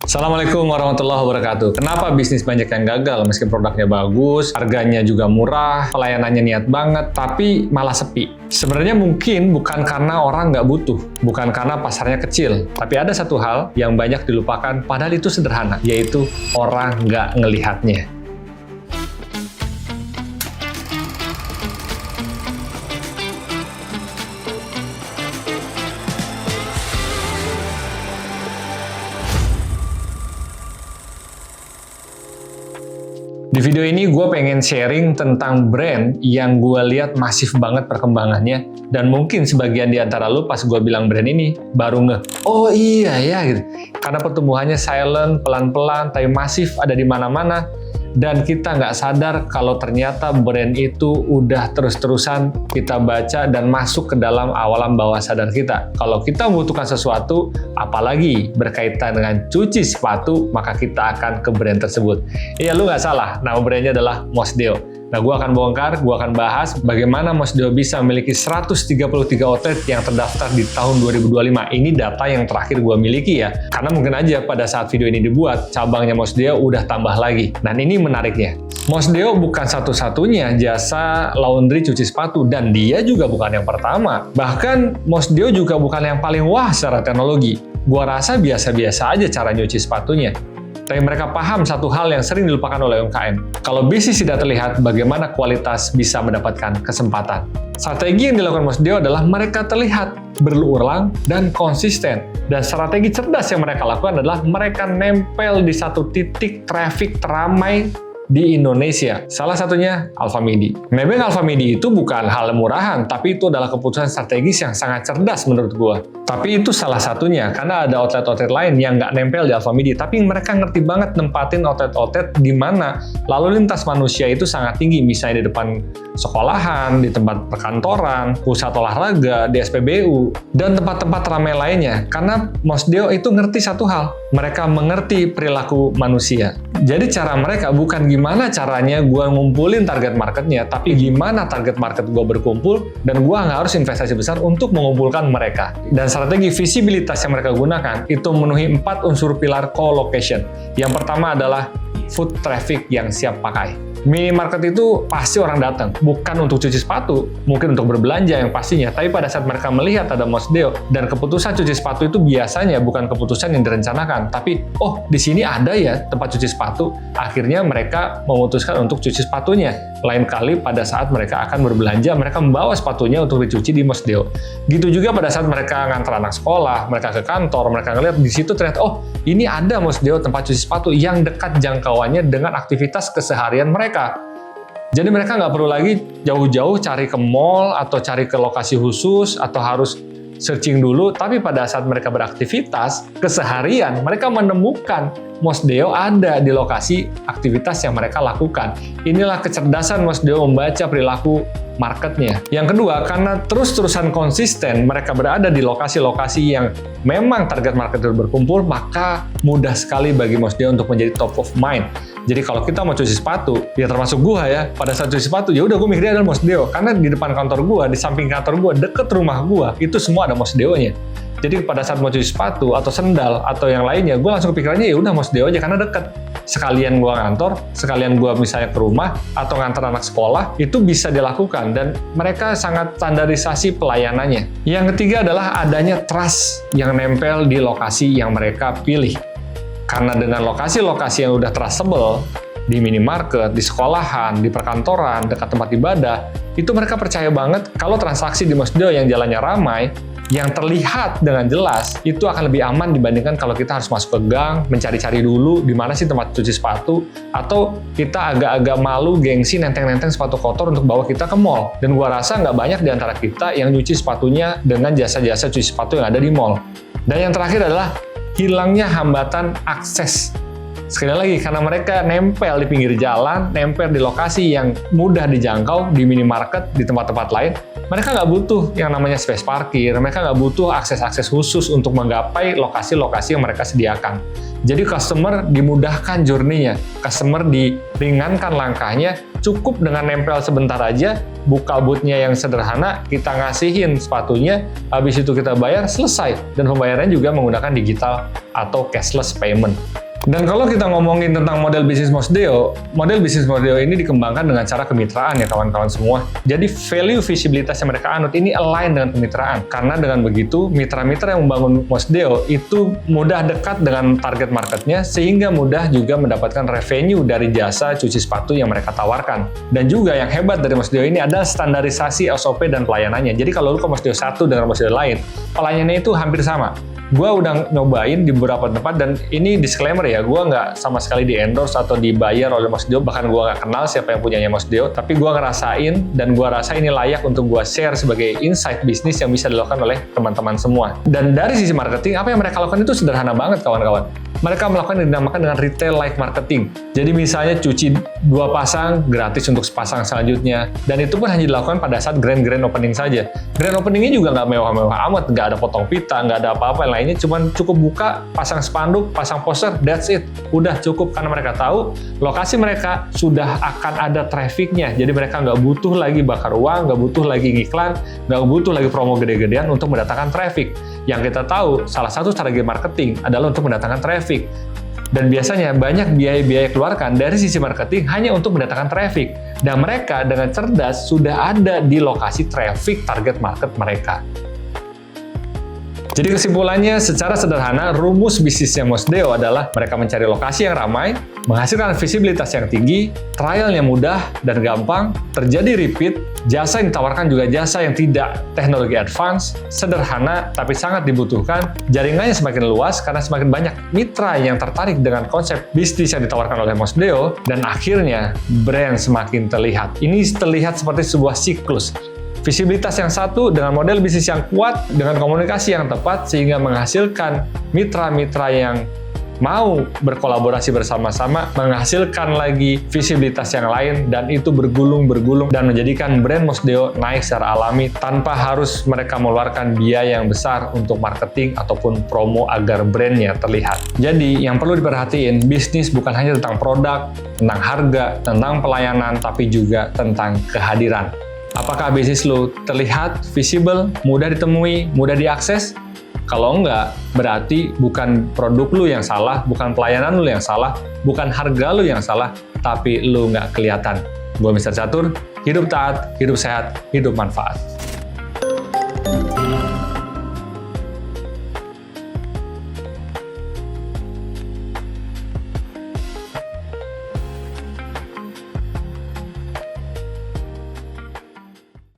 Assalamualaikum warahmatullahi wabarakatuh. Kenapa bisnis banyak yang gagal meski produknya bagus, harganya juga murah, pelayanannya niat banget, tapi malah sepi? Sebenarnya mungkin bukan karena orang nggak butuh, bukan karena pasarnya kecil, tapi ada satu hal yang banyak dilupakan padahal itu sederhana, yaitu orang nggak ngelihatnya. Di video ini gue pengen sharing tentang brand yang gue lihat masif banget perkembangannya, dan mungkin sebagian di antara lu pas gue bilang brand ini baru oh iya ya gitu. Karena pertumbuhannya silent, pelan-pelan, tapi masif ada di mana-mana, dan kita nggak sadar kalau ternyata brand itu udah terus-terusan kita baca dan masuk ke dalam awalam bawah sadar kita. Kalau kita membutuhkan sesuatu, apalagi berkaitan dengan cuci sepatu, maka kita akan ke brand tersebut. Iya, lu nggak salah, nama brandnya adalah Mosdeo. Nah, gue akan bongkar, gue akan bahas bagaimana Mosdeo bisa memiliki 133 outlet yang terdaftar di tahun 2025. Ini data yang terakhir gue miliki ya, karena mungkin aja pada saat video ini dibuat, cabangnya Mosdeo udah tambah lagi. Dan ini menariknya, Mosdeo bukan satu-satunya jasa laundry cuci sepatu, dan dia juga bukan yang pertama. Bahkan Mosdeo juga bukan yang paling wah secara teknologi. Gua rasa biasa-biasa aja cara nyuci sepatunya. Tapi mereka paham satu hal yang sering dilupakan oleh UMKM. Kalau bisnis tidak terlihat, bagaimana kualitas bisa mendapatkan kesempatan? Strategi yang dilakukan Mosdeo adalah mereka terlihat, berulang, dan konsisten. Dan strategi cerdas yang mereka lakukan adalah mereka nempel di satu titik traffic teramai di Indonesia. Salah satunya Alfamidi. Nebeng Alfamidi itu bukan hal murahan, tapi itu adalah keputusan strategis yang sangat cerdas menurut gua. Tapi itu salah satunya, karena ada outlet-outlet lain yang nggak nempel di Alfamidi, tapi mereka ngerti banget nempatin outlet-outlet di mana lalu lintas manusia itu sangat tinggi, misalnya di depan sekolahan, di tempat perkantoran, pusat olahraga, di SPBU, dan tempat-tempat ramai lainnya. Karena Mosdeo itu ngerti satu hal, mereka mengerti perilaku manusia. Jadi cara mereka bukan gimana caranya gue ngumpulin target marketnya, tapi gimana target market gue berkumpul, dan gue nggak harus investasi besar untuk mengumpulkan mereka. Dan strategi visibilitas yang mereka gunakan itu memenuhi 4 unsur pilar co-location. Yang pertama adalah foot traffic yang siap pakai. Minimarket itu pasti orang datang, bukan untuk cuci sepatu, mungkin untuk berbelanja yang pastinya, tapi pada saat mereka melihat ada Mosdeo, dan keputusan cuci sepatu itu biasanya bukan keputusan yang direncanakan, tapi oh di sini ada ya tempat cuci sepatu, akhirnya mereka memutuskan untuk cuci sepatunya. Lain kali pada saat mereka akan berbelanja, mereka membawa sepatunya untuk dicuci di Mosdeo. Gitu juga pada saat mereka ngantar anak sekolah, mereka ke kantor, mereka ngeliat di situ ternyata oh ini ada Mosdeo tempat cuci sepatu yang dekat jangkauannya dengan aktivitas keseharian mereka. Jadi mereka nggak perlu lagi jauh-jauh cari ke mall atau cari ke lokasi khusus atau harus searching dulu, tapi pada saat mereka beraktivitas keseharian, mereka menemukan Mosdeo ada di lokasi aktivitas yang mereka lakukan. Inilah kecerdasan Mosdeo membaca perilaku marketnya. Yang kedua, karena terus-terusan konsisten mereka berada di lokasi-lokasi yang memang target market itu berkumpul, maka mudah sekali bagi Mosdeo untuk menjadi top of mind. Jadi kalau kita mau cuci sepatu, ya termasuk gua ya, pada saat cuci sepatu, ya udah gua mikirnya adalah Mosdeo, karena di depan kantor gua, di samping kantor gua, deket rumah gua, itu semua ada Mosdeo-nya. Jadi pada saat mau cuci sepatu atau sendal atau yang lainnya, gua langsung kepikirannya ya udah Mosdeo aja karena deket. Sekalian gua ngantor, sekalian gua misalnya ke rumah atau ngantar anak sekolah, itu bisa dilakukan dan mereka sangat standarisasi pelayanannya. Yang ketiga adalah adanya trust yang nempel di lokasi yang mereka pilih. Karena dengan lokasi-lokasi yang udah trustable, di minimarket, di sekolahan, di perkantoran, dekat tempat ibadah, itu mereka percaya banget kalau transaksi di Mosdeo yang jalannya ramai, yang terlihat dengan jelas, itu akan lebih aman dibandingkan kalau kita harus masuk ke gang, mencari-cari dulu di mana sih tempat cuci sepatu, atau kita agak-agak malu, gengsi, nenteng-nenteng sepatu kotor untuk bawa kita ke mall. Dan gua rasa nggak banyak di antara kita yang nyuci sepatunya dengan jasa-jasa cuci sepatu yang ada di mall. Dan yang terakhir adalah hilangnya hambatan akses. Sekali lagi, karena mereka nempel di pinggir jalan, nempel di lokasi yang mudah dijangkau, di minimarket, di tempat-tempat lain, mereka nggak butuh yang namanya space parkir, mereka nggak butuh akses-akses khusus untuk menggapai lokasi-lokasi yang mereka sediakan. Jadi customer dimudahkan journey-nya, customer diringankan langkahnya, cukup dengan nempel sebentar aja, buka bootnya yang sederhana, kita ngasihin sepatunya, habis itu kita bayar, selesai. Dan pembayarannya juga menggunakan digital atau cashless payment. Dan kalau kita ngomongin tentang model bisnis Mosdeo ini dikembangkan dengan cara kemitraan ya kawan-kawan semua. Jadi value visibilitas yang mereka anut ini align dengan kemitraan. Karena dengan begitu, mitra-mitra yang membangun Mosdeo itu mudah dekat dengan target marketnya, sehingga mudah juga mendapatkan revenue dari jasa cuci sepatu yang mereka tawarkan. Dan juga yang hebat dari Mosdeo ini adalah standarisasi SOP dan pelayanannya. Jadi kalau lu ke Mosdeo 1 dengan Mosdeo lain, pelayanannya itu hampir sama. Gue udah nyobain di beberapa tempat, dan ini disclaimer ya, gue nggak sama sekali di-endorse atau dibayar oleh Mosdeo, bahkan gue nggak kenal siapa yang punyanya Mosdeo, tapi gue ngerasain, dan gue rasa ini layak untuk gue share sebagai insight bisnis yang bisa dilakukan oleh teman-teman semua. Dan dari sisi marketing, apa yang mereka lakukan itu sederhana banget kawan-kawan. Mereka melakukan yang dinamakan dengan retail-like marketing. Jadi misalnya cuci 2 pasang, gratis untuk sepasang selanjutnya. Dan itu pun hanya dilakukan pada saat grand opening saja. Grand openingnya juga nggak mewah-mewah amat, nggak ada potong pita, nggak ada apa-apa yang lainnya, cuman cukup buka, pasang spanduk, pasang poster, that's it. Udah cukup, karena mereka tahu lokasi mereka sudah akan ada traffic-nya. Jadi mereka nggak butuh lagi bakar uang, nggak butuh lagi ngiklan, nggak butuh lagi promo gede-gedean untuk mendatangkan traffic. Yang kita tahu, salah satu strategi marketing adalah untuk mendatangkan traffic. Dan biasanya banyak biaya-biaya keluarkan dari sisi marketing hanya untuk mendatangkan traffic. Dan mereka dengan cerdas sudah ada di lokasi traffic target market mereka. Jadi kesimpulannya, secara sederhana, rumus bisnisnya Mosdeo adalah mereka mencari lokasi yang ramai, menghasilkan visibilitas yang tinggi, trialnya mudah dan gampang, terjadi repeat, jasa yang ditawarkan juga jasa yang tidak teknologi advance, sederhana tapi sangat dibutuhkan, jaringannya semakin luas karena semakin banyak mitra yang tertarik dengan konsep bisnis yang ditawarkan oleh Mosdeo, dan akhirnya brand semakin terlihat. Ini terlihat seperti sebuah siklus. Visibilitas yang satu dengan model bisnis yang kuat, dengan komunikasi yang tepat, sehingga menghasilkan mitra-mitra yang mau berkolaborasi bersama-sama, menghasilkan lagi visibilitas yang lain, dan itu bergulung-bergulung dan menjadikan brand Mosdeo naik secara alami tanpa harus mereka mengeluarkan biaya yang besar untuk marketing ataupun promo agar brandnya terlihat. Jadi yang perlu diperhatiin, bisnis bukan hanya tentang produk, tentang harga, tentang pelayanan, tapi juga tentang kehadiran. Apakah bisnis lo terlihat, visible, mudah ditemui, mudah diakses? Kalau enggak, berarti bukan produk lo yang salah, bukan pelayanan lo yang salah, bukan harga lo yang salah, tapi lo nggak kelihatan. Gue Mr. Catur, hidup taat, hidup sehat, hidup manfaat.